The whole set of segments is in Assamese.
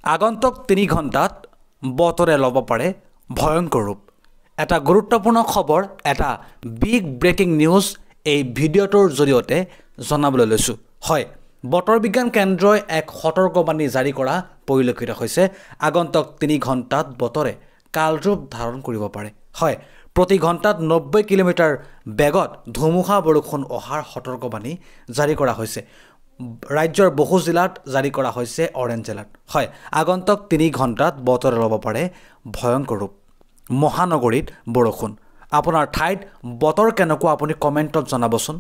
আগন্তুক 3 ঘণ্টাত বতৰে ল'ব পাৰে ভয়ংকৰ ৰূপ এটা গুৰুত্বপূৰ্ণ খবৰ এটা বিগ ব্ৰেকিং নিউজ এই ভিডিঅ'টোৰ জৰিয়তে জনাবলৈ লৈছোঁ হয় বতৰ বিজ্ঞান কেন্দ্ৰই এক সতৰ্কবাণী জাৰি কৰা পৰিলক্ষিত হৈছে আগন্তুক 3 ঘণ্টাত বতৰে কালৰূপ ধাৰণ কৰিব পাৰে হয় প্ৰতি ঘণ্টাত 90 কিলোমিটাৰ বেগত ধুমুহা বৰষুণ অহাৰ সতৰ্কবাণী জাৰি কৰা হৈছে ৰাজ্যৰ বহু জিলাত জাৰি কৰা হৈছে অৰেঞ্জ এলাৰ্ট হয় আগন্তুক 3 ঘণ্টাত বতৰে ল'ব পাৰে ভয়ংকৰ ৰূপ মহানগৰীত বৰষুণ আপোনাৰ ঠাইত বতৰ কেনেকুৱা আপুনি কমেণ্টত জনাবচোন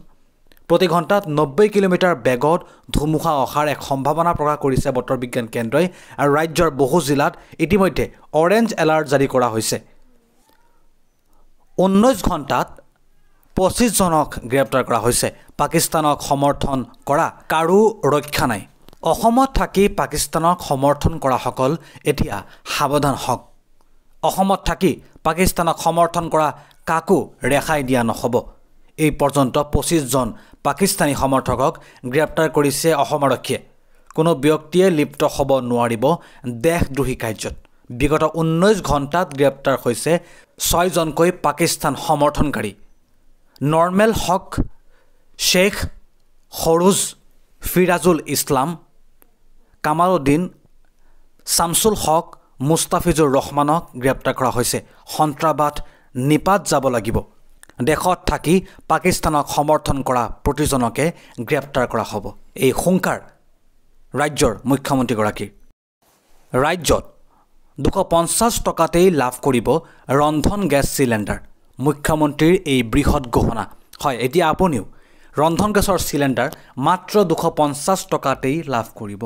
প্ৰতি ঘণ্টাত 90 কিলোমিটাৰ বেগত ধুমুহা অহাৰ এক সম্ভাৱনা প্ৰকাশ কৰিছে বতৰ বিজ্ঞান কেন্দ্ৰই আৰু ৰাজ্যৰ বহু জিলাত ইতিমধ্যে অৰেঞ্জ এলাৰ্ট জাৰি কৰা হৈছে 19 ঘণ্টাত 25 জনক গ্ৰেপ্তাৰ কৰা হৈছে পাকিস্তানক সমৰ্থন কৰা কাৰো ৰক্ষা নাই অসমত থাকি পাকিস্তানক সমৰ্থন কৰা সকল এতিয়া সাৱধান হওক অসমত থাকি পাকিস্তানক সমৰ্থন কৰা কাকো ৰেহাই দিয়া নহব এই পৰ্যন্ত 25 জন পাকিস্তানী সমৰ্থকক গ্ৰেপ্তাৰ কৰিছে অসম আৰক্ষীয়ে কোনো ব্যক্তিয়ে লিপ্ত হ'ব নোৱাৰিব দেশদ্ৰোহী কাৰ্যত বিগত 19 ঘণ্টাত গ্ৰেপ্তাৰ হৈছে 6 জনকৈ পাকিস্তান সমৰ্থনকাৰী নৰ্মেল হক শেখ খৰুজ ফিৰাজুল ইছলাম কামালউদ্দিন শামসুল হক মুস্তাফিজুৰ ৰহমানক গ্ৰেপ্তাৰ কৰা হৈছে সন্ত্ৰাসবাদ নিপাত যাব লাগিব দেশত থাকি পাকিস্তানক সমৰ্থন কৰা প্ৰতিজনকে গ্ৰেপ্তাৰ কৰা হ'ব এই হুংকাৰ ৰাজ্যৰ মুখ্যমন্ত্ৰীগৰাকীৰ ৰাজ্যত 250 টকাতেই লাভ কৰিব ৰন্ধন গেছ চিলিণ্ডাৰ মুখ্যমন্ত্ৰীৰ এই বৃহৎ ঘোষণা হয় এতিয়া আপুনিও ৰন্ধন গেছৰ চিলিণ্ডাৰ মাত্ৰ 250 টকাতেই লাভ কৰিব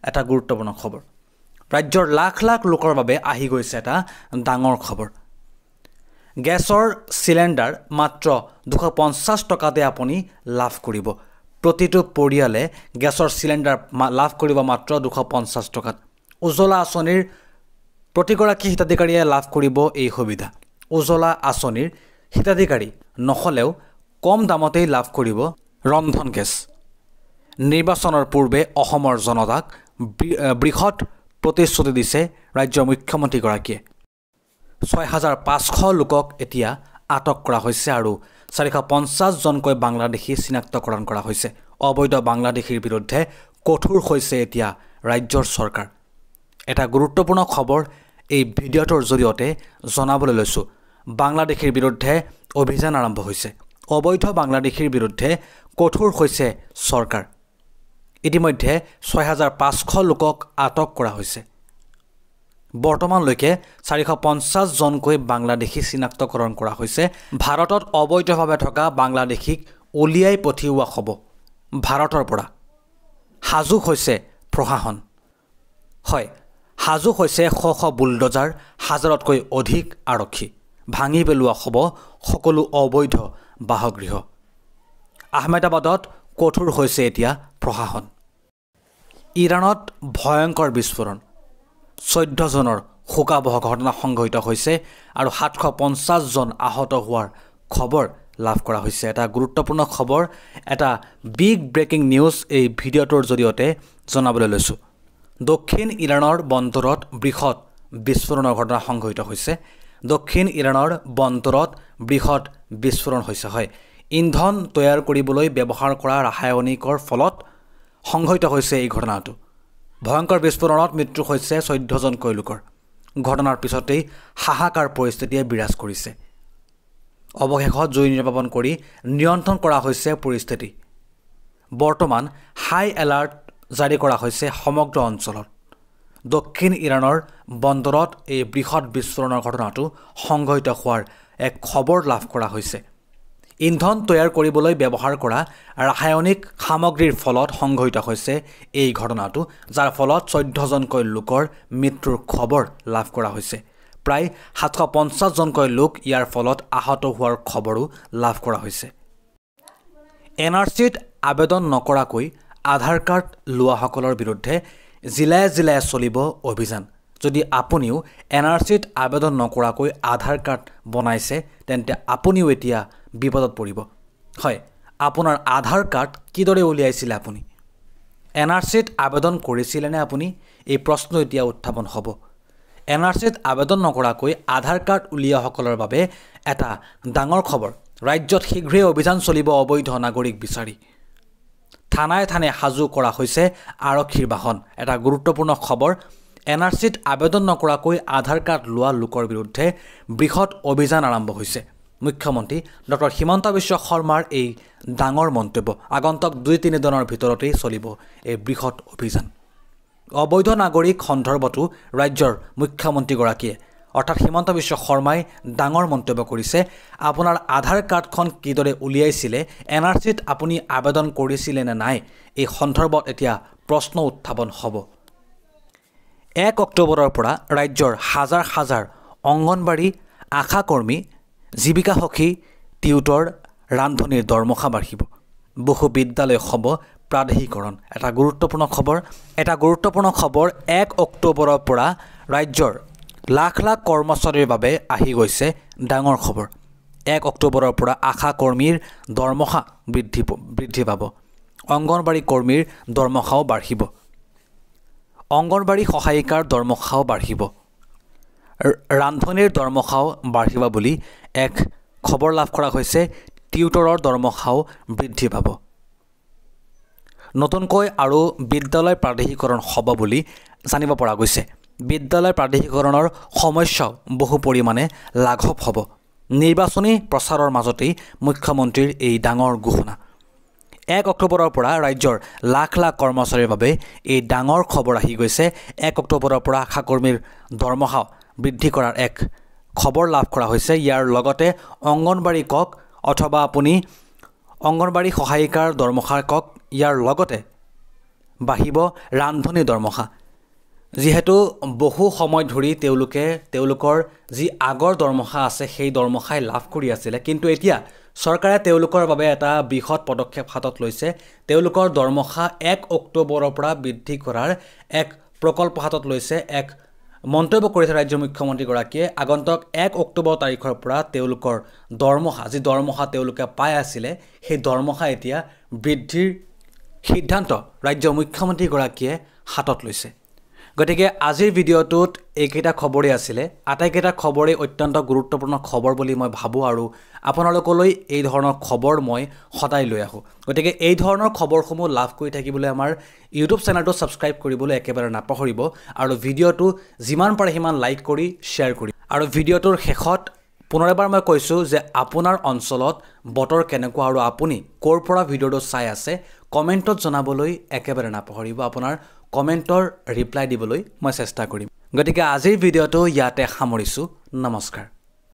এটা গুৰুত্বপূৰ্ণ খবৰ ৰাজ্যৰ লাখ লাখ লোকৰ বাবে আহি গৈছে এটা ডাঙৰ খবৰ গেছৰ চিলিণ্ডাৰ মাত্ৰ 250 টকাতে আপুনি লাভ কৰিব প্ৰতিটো পৰিয়ালে গেছৰ চিলিণ্ডাৰ লাভ কৰিব মাত্ৰ 250 টকাত উজ্জ্বলা আঁচনিৰ প্ৰতিগৰাকী হিতাধিকাৰীয়ে লাভ কৰিব এই সুবিধা উজ্জ্বলা আঁচনিৰ হিতাধিকাৰী নহলেও কম দামতেই লাভ কৰিব ৰন্ধন গেছ নিৰ্বাচনৰ পূৰ্বে অসমৰ জনতাক বৃহৎ প্ৰতিশ্ৰুতি দিছে ৰাজ্যৰ মুখ্যমন্ত্ৰীগৰাকীয়ে 6500 লোকক এতিয়া আটক কৰা হৈছে আৰু 450 জনকৈ বাংলাদেশী চিনাক্তকৰণ কৰা হৈছে অবৈধ বাংলাদেশীৰ বিৰুদ্ধে কঠোৰ হৈছে এতিয়া ৰাজ্যৰ চৰকাৰ এটা গুৰুত্বপূৰ্ণ খবৰ এই ভিডিঅ'টোৰ জৰিয়তে জনাবলৈ লৈছোঁ বাংলাদেশীৰ বিৰুদ্ধে অভিযান আৰম্ভ হৈছে অবৈধ বাংলাদেশীৰ বিৰুদ্ধে কঠোৰ হৈছে চৰকাৰ ইতিমধ্যে 6500 লোকক আটক কৰা হৈছে বৰ্তমানলৈকে 450 জনকৈ বাংলাদেশী চিনাক্তকৰণ কৰা হৈছে ভাৰতত অবৈধভাৱে থকা বাংলাদেশীক উলিয়াই পঠিওৱা হ'ব ভাৰতৰ পৰা সাজু হৈছে প্ৰশাসন হয় সাজু হৈছে শ বুলডজাৰ হাজাৰতকৈ অধিক আৰক্ষী ভাঙি পেলোৱা হ'ব সকলো অবৈধ বাসগৃহ আহমেদাবাদত কঠোৰ হৈছে এতিয়া প্ৰশাসন ইৰাণত ভয়ংকৰ বিস্ফোৰণ 14 জনৰ শোকাবহ ঘটনা সংঘটিত হৈছে আৰু 750 জন আহত হোৱাৰ খবৰ লাভ কৰা হৈছে এটা গুৰুত্বপূৰ্ণ খবৰ এটা বিগ ব্ৰেকিং নিউজ এই ভিডিঅ'টোৰ জৰিয়তে জনাবলৈ লৈছোঁ দক্ষিণ ইৰাণৰ বন্দৰত বৃহৎ বিস্ফোৰণৰ ঘটনা সংঘটিত হৈছে দক্ষিণ ইৰাণৰ বন্দৰত বৃহৎ বিস্ফোৰণ হৈছে হয় ইন্ধন তৈয়াৰ কৰিবলৈ ব্যৱহাৰ কৰা ৰাসায়নিকৰ ফলত সংঘটিত হৈছে এই ঘটনাটো ভয়ংকৰ বিস্ফোৰণত মৃত্যু হৈছে 14 জনকৈ লোকৰ ঘটনাৰ পিছতেই হাহাকাৰ পৰিস্থিতিয়ে বিৰাজ কৰিছে অৱশেষত জুই নিৰ্বাপন কৰি নিয়ন্ত্ৰণ কৰা হৈছে পৰিস্থিতি বৰ্তমান হাই এলাৰ্ট জাৰি কৰা হৈছে সমগ্ৰ অঞ্চলত দক্ষিণ ইৰাণৰ বন্দৰত এই বৃহৎ বিস্ফোৰণৰ ঘটনাটো সংঘটিত হোৱাৰ এক খবৰ লাভ কৰা হৈছে ইন্ধন তৈয়াৰ কৰিবলৈ ব্যৱহাৰ কৰা ৰাসায়নিক সামগ্ৰীৰ ফলত সংঘটিত হৈছে এই ঘটনাটো যাৰ ফলত 14 জনকৈ লোকৰ মৃত্যুৰ খবৰ লাভ কৰা হৈছে প্ৰায় 750 জনকৈ লোক ইয়াৰ ফলত আহত হোৱাৰ খবৰো লাভ কৰা হৈছে এনআৰচিত আবেদন নকৰাকৈ আধাৰ কাৰ্ড লোৱাসকলৰ বিৰুদ্ধে জিলায়ে জিলায়ে চলিব অভিযান যদি আপুনিও এনআৰচিত আবেদন নকৰাকৈ আধাৰ কাৰ্ড বনাইছে তেন্তে আপুনিও এতিয়া বিপদত পৰিব হয় আপোনাৰ আধাৰ কাৰ্ড কিদৰে উলিয়াইছিল আপুনি এনআৰচিত আবেদন কৰিছিলেনে আপুনি এই প্ৰশ্ন এতিয়া উত্থাপন হ'ব NRCত আবেদন নকৰাকৈ আধাৰ কাৰ্ড উলিওৱাসকলৰ বাবে এটা ডাঙৰ খবৰ ৰাজ্যত শীঘ্ৰেই অভিযান চলিব অবৈধ নাগৰিক বিচাৰি থানায় থানায় সাজু কৰা হৈছে আৰক্ষীৰ বাহন এটা গুৰুত্বপূৰ্ণ খবৰ NRCত আবেদন নকৰাকৈ আধাৰ কাৰ্ড লোৱা লোকৰ বিৰুদ্ধে বৃহৎ অভিযান আৰম্ভ হৈছে মুখ্যমন্ত্ৰী ডক্টৰ হিমন্ত বিশ্ব শৰ্মাৰ এই ডাঙৰ মন্তব্য আগন্তুক 2-3 দিনৰ ভিতৰতেই চলিব এই বৃহৎ অভিযান অবৈধ নাগৰিক সন্দৰ্ভতো ৰাজ্যৰ মুখ্যমন্ত্ৰীগৰাকীয়ে অৰ্থাৎ হিমন্ত বিশ্ব শৰ্মাই ডাঙৰ মন্তব্য কৰিছে আপোনাৰ আধাৰ কাৰ্ডখন কিদৰে উলিয়াইছিলে NRCত আপুনি আবেদন কৰিছিলে নে নাই এই সন্দৰ্ভত এতিয়া প্ৰশ্ন উত্থাপন হ'ব 1 অক্টোবৰৰ পৰা ৰাজ্যৰ হাজাৰ হাজাৰ অংগনবাড়ী আশা কৰ্মী জীৱিকা সখী টিউটৰ ৰান্ধনীৰ দৰমহা বাঢ়িব বহু বিদ্যালয় হ'ব প্ৰাদেশিকৰণ এটা গুৰুত্বপূৰ্ণ খবৰ 1 অক্টোবৰৰ পৰা ৰাজ্যৰ লাখ লাখ কৰ্মচাৰীৰ বাবে আহি গৈছে ডাঙৰ খবৰ 1 অক্টোবৰৰ পৰা আশা কৰ্মীৰ দৰমহা বৃদ্ধি পাব অংগনবাড়ী কৰ্মীৰ দৰমহাও বাঢ়িব অংগনবাড়ী সহায়িকাৰ দৰমহাও বাঢ়িব ৰান্ধনীৰ দৰমহাও বাঢ়িব বুলি এক খবৰ লাভ কৰা হৈছে টিউটৰৰ দৰমহাও বৃদ্ধি পাব নতুনকৈ আৰু বিদ্যালয় প্ৰাদেশিকৰণ হ'ব বুলি জানিব পৰা গৈছে বিদ্যালয় প্ৰাদেশিকৰণৰ সমস্যাও বহু পৰিমাণে লাঘৱ হ'ব নিৰ্বাচনী প্ৰচাৰৰ মাজতেই মুখ্যমন্ত্ৰীৰ এই ডাঙৰ ঘোষণা 1 অক্টোবৰৰ পৰা ৰাজ্যৰ লাখ লাখ কৰ্মচাৰীৰ বাবে এই ডাঙৰ খবৰ আহি গৈছে 1 অক্টোবৰৰ পৰা আশা কৰ্মীৰ দৰমহা বৃদ্ধি কৰাৰ এক খবৰ লাভ কৰা হৈছে ইয়াৰ লগতে অংগনবাড়ী কক অথবা আপুনি অংগনবাড়ী সহায়িকাৰ দৰমহা কক ইয়াৰ লগতে বাঢ়িব ৰান্ধনী দৰমহা যিহেতু বহু সময় ধৰি তেওঁলোকৰ যি আগৰ দৰমহা আছে সেই দৰমহাই লাভ কৰি আছিল কিন্তু এতিয়া চৰকাৰে তেওঁলোকৰ বাবে এটা বৃহৎ পদক্ষেপ হাতত লৈছে তেওঁলোকৰ দৰমহা 1 অক্টোবৰৰ পৰা বৃদ্ধি কৰাৰ এক প্ৰকল্প হাতত লৈছে এক মন্তব্য কৰিছে ৰাজ্যৰ মুখ্যমন্ত্ৰীগৰাকীয়ে আগন্তুক 1 অক্টোবৰ তাৰিখৰ পৰা তেওঁলোকৰ দৰমহা তেওঁলোকে পাই আছিল সেই দৰমহা এতিয়া বৃদ্ধিৰ সিদ্ধান্ত ৰাজ্যৰ মুখ্যমন্ত্ৰীগৰাকীয়ে হাতত লৈছে গতিকে আজিৰ ভিডিঅ'টোত এইকেইটা খবৰেই আছিলে আটাইকেইটা খবৰেই অত্যন্ত গুৰুত্বপূৰ্ণ খবৰ বুলি মই ভাবোঁ আৰু আপোনালোকলৈ এই ধৰণৰ খবৰ মই সদায় লৈ আহোঁ গতিকে এই ধৰণৰ খবৰসমূহ লাভ কৰি থাকিবলৈ আমাৰ ইউটিউব চেনেলটো ছাবস্ক্ৰাইব কৰিবলৈ একেবাৰে নাপাহৰিব আৰু ভিডিঅ'টো যিমান পাৰে সিমান লাইক কৰি শ্বেয়াৰ কৰি আৰু ভিডিঅ'টোৰ শেষত পুনৰ এবাৰ মই কৈছোঁ যে আপোনাৰ অঞ্চলত বতৰ কেনেকুৱা আৰু আপুনি ক'ৰ পৰা ভিডিঅ'টো চাই আছে কমেণ্টত জনাবলৈ একেবাৰে নাপাহৰিব আপোনাৰ কমেণ্টৰ ৰিপ্লাই দিবলৈ মই চেষ্টা কৰিম গতিকে আজিৰ ভিডিঅ'টো ইয়াতে সামৰিছোঁ নমস্কাৰ